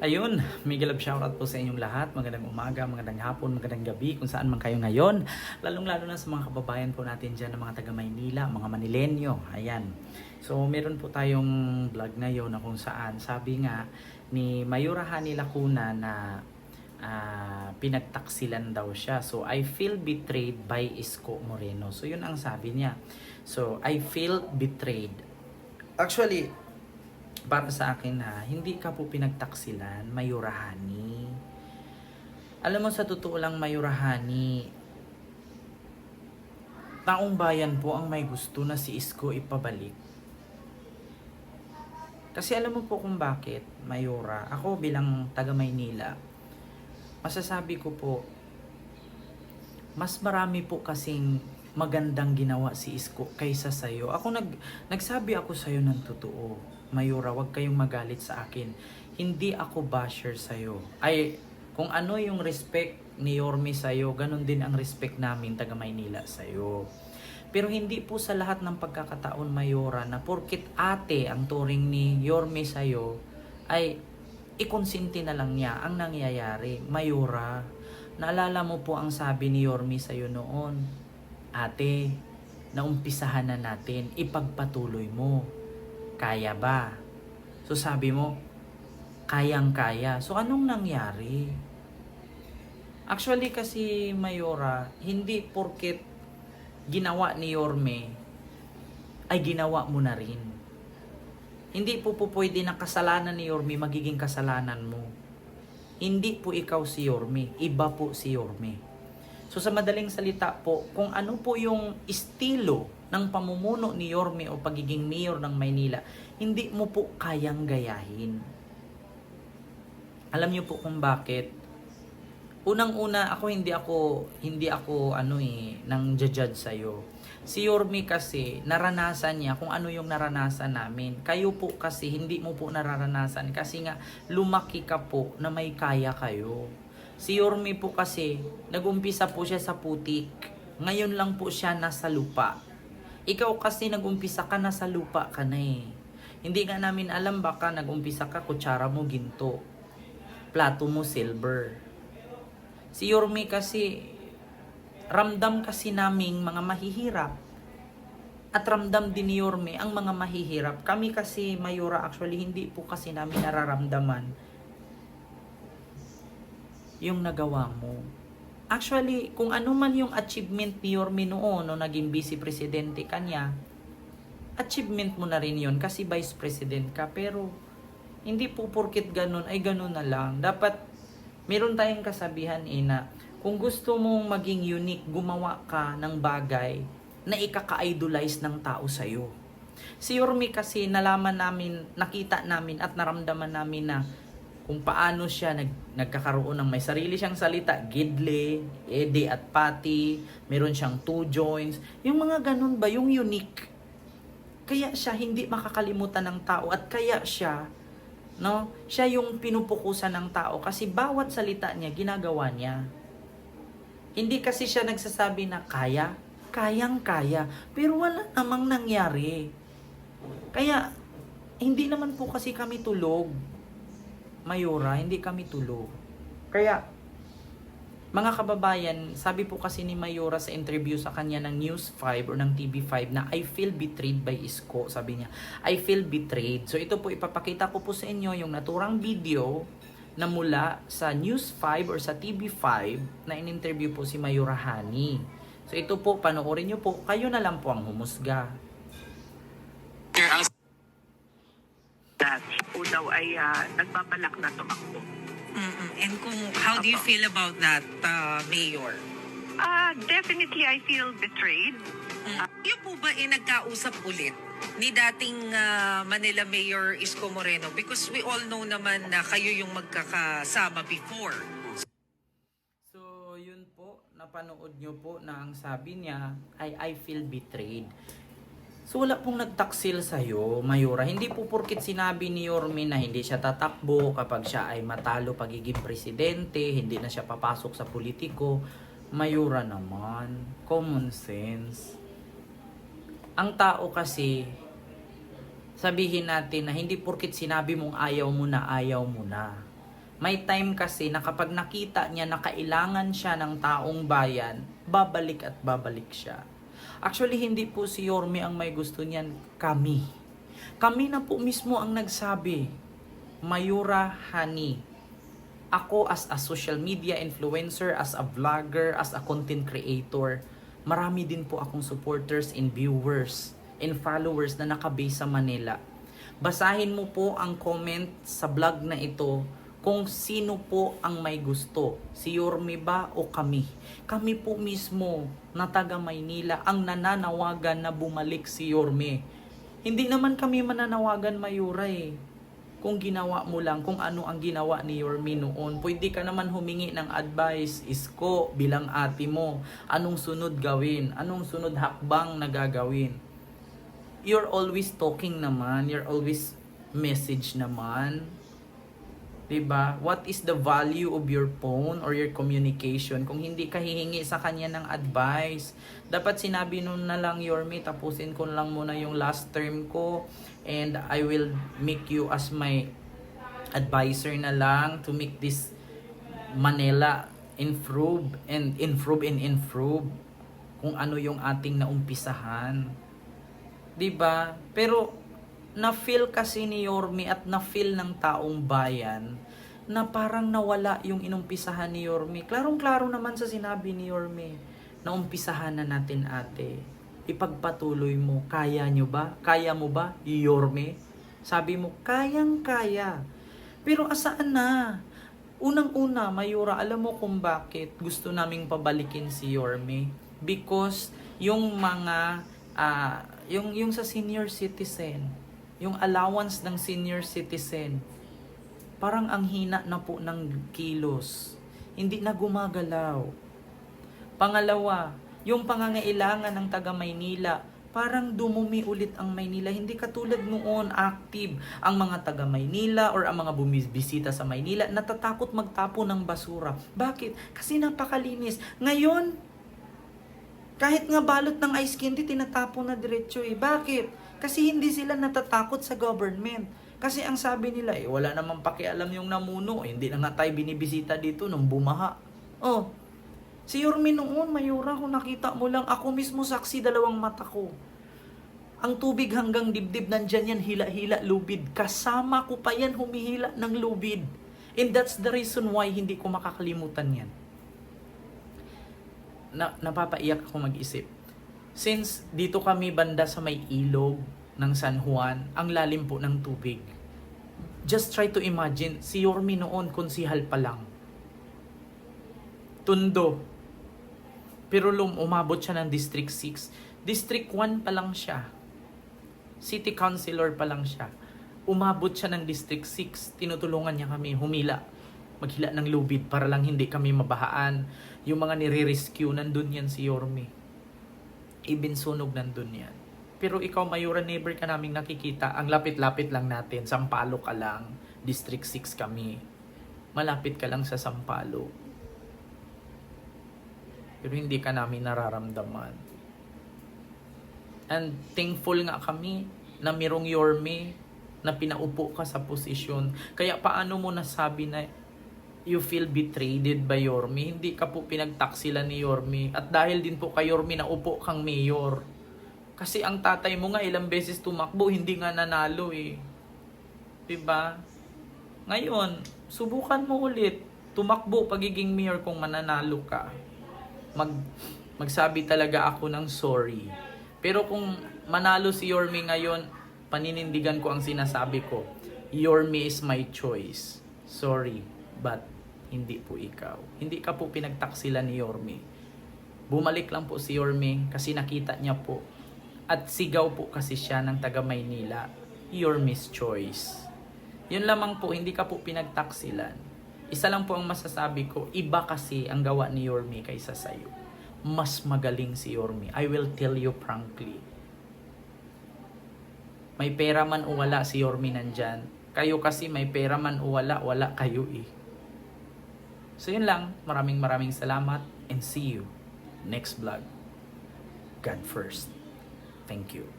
Ayun, mega love shoutout po sa inyong lahat. Magandang umaga, magandang hapon, magandang gabi kung saan man kayo ngayon. Lalong-lalo na sa mga kababayan po natin dyan, ng mga taga Maynila, mga Manilenyo. Ayan. So, meron po tayong vlog ngayon na kung saan sabi nga ni Mayura Hani Lacuna na pinagtaksilan daw siya. So, I feel betrayed by Isko Moreno. So, yun ang sabi niya. So, I feel betrayed. Actually, para sa akin hindi ka po pinagtaksilan, Mayura Hani. Alam mo, sa totoo lang, Mayura Hani, taong bayan po ang may gusto na si Isko ipabalik. Kasi alam mo po kung bakit, Mayura. Ako bilang taga Maynila, masasabi ko po, mas marami po kasing magandang ginawa si Isko kaysa sa'yo. Nagsabi ako sa'yo ng totoo. Mayura, wag kayong magalit sa akin. Hindi ako basher sa'yo. Ay, kung ano yung respect ni Yorme sa'yo, ganun din ang respect namin taga Maynila sa'yo. Pero hindi po sa lahat ng pagkakataon, Mayura, na porkit ate ang turing ni Yorme sa'yo, ay ikonsinti na lang niya ang nangyayari. Mayura, naalala mo po ang sabi ni Yorme sa'yo noon, ate, naumpisahan na natin, ipagpatuloy mo. Kaya ba? So sabi mo, kayang-kaya. So anong nangyari? Actually kasi, Mayura, hindi porket ginawa ni Yorme ay ginawa mo na rin. Hindi po pwede na kasalanan ni Yorme magiging kasalanan mo. Hindi po ikaw si Yorme, iba po si Yorme. So sa madaling salita po, kung ano po yung estilo ng pamumuno ni Yorme o pagiging mayor ng Maynila, hindi mo po kayang gayahin. Alam niyo po kung bakit? Unang-una, hindi ako nang judge sa'yo. Si Yorme kasi, naranasan niya kung ano yung naranasan namin. Kayo po kasi, hindi mo po nararanasan kasi nga, lumaki ka po na may kaya kayo. Si Yorme po kasi, nag-umpisa po siya sa putik. Ngayon lang po siya nasa lupa. Ikaw kasi nag-umpisa ka nasa lupa ka na eh. Hindi nga namin alam, baka nag-umpisa ka, kutsara mo ginto. Plato mo silver. Si Yorme kasi, ramdam kasi naming mga mahihirap. At ramdam din ni Yorme ang mga mahihirap. Kami kasi, Mayura, actually, hindi po kasi namin nararamdaman yung nagawa mo. Actually, kung ano man yung achievement ni Yorme noon, no, naging vice presidente kanya, achievement mo na rin yun kasi vice president ka. Pero, hindi po porkit ganun ay ganun na lang. Dapat, meron tayong kasabihan na kung gusto mong maging unique, gumawa ka ng bagay na ikaka-idolize ng tao sa'yo. Si Yorme kasi nalaman namin, nakita namin at naramdaman namin na kung paano siya nagkakaroon ng may sarili siyang salita, gidle, ede at pati, meron siyang 2 joints, yung mga ganun ba, yung unique. Kaya siya hindi makakalimutan ng tao at kaya siya, no, siya yung pinupukusan ng tao kasi bawat salita niya, ginagawa niya. Hindi kasi siya nagsasabi na kayang-kaya, pero wala namang nangyari. Kaya, hindi naman po kasi kami tulog. Mayura, hindi kami tulog. Kaya, mga kababayan, sabi po kasi ni Mayura sa interview sa kanya ng News 5 or ng TV5 na I feel betrayed by Isko. Sabi niya, I feel betrayed. So ito po, ipapakita ko po sa inyo yung naturang video na mula sa News 5 or sa TV5 na in-interview po si Mayura Hani. So ito po, panoorin nyo po. Kayo na lang po ang humusga. O daw ay nagbabalak na tumakbo. And how do you feel about that, Mayor? Definitely, I feel betrayed. Yung po ba nagkausap ulit ni dating Manila Mayor Isko Moreno? Because we all know naman na kayo yung magkakasama before. So yun po, napanood nyo po na ang sabi niya ay I feel betrayed. So wala pong nagtaksil sa'yo, Mayura. Hindi po porkit sinabi ni Yorme na hindi siya tatakbo kapag siya ay matalo pagiging presidente, hindi na siya papasok sa politiko. Mayura naman, common sense. Ang tao kasi, sabihin natin na hindi porkit sinabi mong ayaw mo na, May time kasi na kapag nakita niya na kailangan siya ng taong bayan, babalik at babalik siya. Actually, hindi po si Yorme ang may gusto niyan, kami. Kami na po mismo ang nagsabi, Mayura Hani, ako as a social media influencer, as a vlogger, as a content creator, marami din po akong supporters and viewers and followers na nakabase sa Manila. Basahin mo po ang comment sa vlog na ito kung sino po ang may gusto, si Yorme ba o kami. Kami po mismo na taga Maynila ang nananawagan na bumalik si Yorme. Hindi naman kami mananawagan, Mayura eh. Kung ginawa mo lang, kung ano ang ginawa ni Yorme noon, pwede ka naman humingi ng advice, isko bilang ate mo. Anong sunod gawin? Anong sunod hakbang na gagawin? You're always talking naman, you're always message naman. Diba? What is the value of your phone or your communication kung hindi ka hihingi sa kanya ng advice? Dapat sinabi nun na lang, Yorme, tapusin ko lang muna yung last term ko and I will make you as my advisor na lang to make this Manila improve kung ano yung ating naumpisahan. Diba? Pero na-feel kasi ni Yorme at na-feel ng taong bayan na parang nawala yung inumpisahan ni Yorme. Klarong-klaro naman sa sinabi ni Yorme na umpisahan na natin, ate. Ipagpatuloy mo. Kaya nyo ba? Kaya mo ba, Yorme? Sabi mo, kayang-kaya. Pero asaan na? Unang-una, Mayura, alam mo kung bakit gusto naming pabalikin si Yorme? Because yung mga, yung sa senior citizen, yung allowance ng senior citizen, parang ang hina na po ng kilos. Hindi na gumagalaw. Pangalawa, yung pangangailangan ng taga Maynila, parang dumumi ulit ang Maynila. Hindi katulad noon, active ang mga taga Maynila or ang mga bumibisita sa Maynila, natatakot magtapo ng basura. Bakit? Kasi napakalinis. Ngayon, kahit nga balot ng ice candy, tinatapo na diretso eh. Bakit? Kasi hindi sila natatakot sa government. Kasi ang sabi nila, wala namang pakialam yung namuno. Hindi na nga tayo binibisita dito nung bumaha. Oh, si Yorme noon, Mayura, kung nakita mo lang, ako mismo saksi, dalawang mata ko. Ang tubig hanggang dibdib, nandyan yan, hila-hila, lubid. Kasama ko pa yan, humihila ng lubid. And that's the reason why hindi ko makakalimutan yan. Napapaiyak ako mag-isip. Since dito kami banda sa may ilog ng San Juan, ang lalim po ng tubig. Just try to imagine, si Yorme noon, konsihal pa lang. Tondo. Pero umabot siya ng District 6. District 1 pa lang siya. City Councilor pa lang siya. Umabot siya ng District 6. Tinutulungan niya kami humila. Maghila ng lubid para lang hindi kami mabahaan. Yung mga nire-rescue, nandun yan si Yorme. Ibinsunog nandun yan. Pero ikaw, Mayura, never ka naming nakikita. Ang lapit-lapit lang natin. Sampaloc ka lang. District 6 kami. Malapit ka lang sa Sampaloc. Pero hindi ka namin nararamdaman. And thankful nga kami na mirong Yorme na pinaupo ka sa posisyon. Kaya paano mo nasabi na you feel betrayed by Yorme? Hindi ka po pinagtaksilan ni Yorme. At dahil din po kay Yorme na upo kang mayor. Kasi ang tatay mo nga ilang beses tumakbo, hindi nga nanalo eh. Diba? Ngayon, subukan mo ulit. Tumakbo pagiging mayor kung mananalo ka. Magsabi talaga ako ng sorry. Pero kung manalo si Yorme ngayon, paninindigan ko ang sinasabi ko. Yorme is my choice. Sorry, but hindi po ikaw. Hindi ka po pinagtaksilan ni Yorme. Bumalik lang po si Yorme kasi nakita niya po. At sigaw po kasi siya ng taga Maynila. Yorme's choice. Yun lamang po, hindi ka po pinagtaksilan. Isa lang po ang masasabi ko, iba kasi ang gawa ni Yorme kaysa sayo. Mas magaling si Yorme. I will tell you frankly. May pera man o wala, si Yorme nandyan. Kayo kasi may pera man o wala, wala kayo eh. So yun lang, maraming salamat and see you next vlog. God first. Thank you.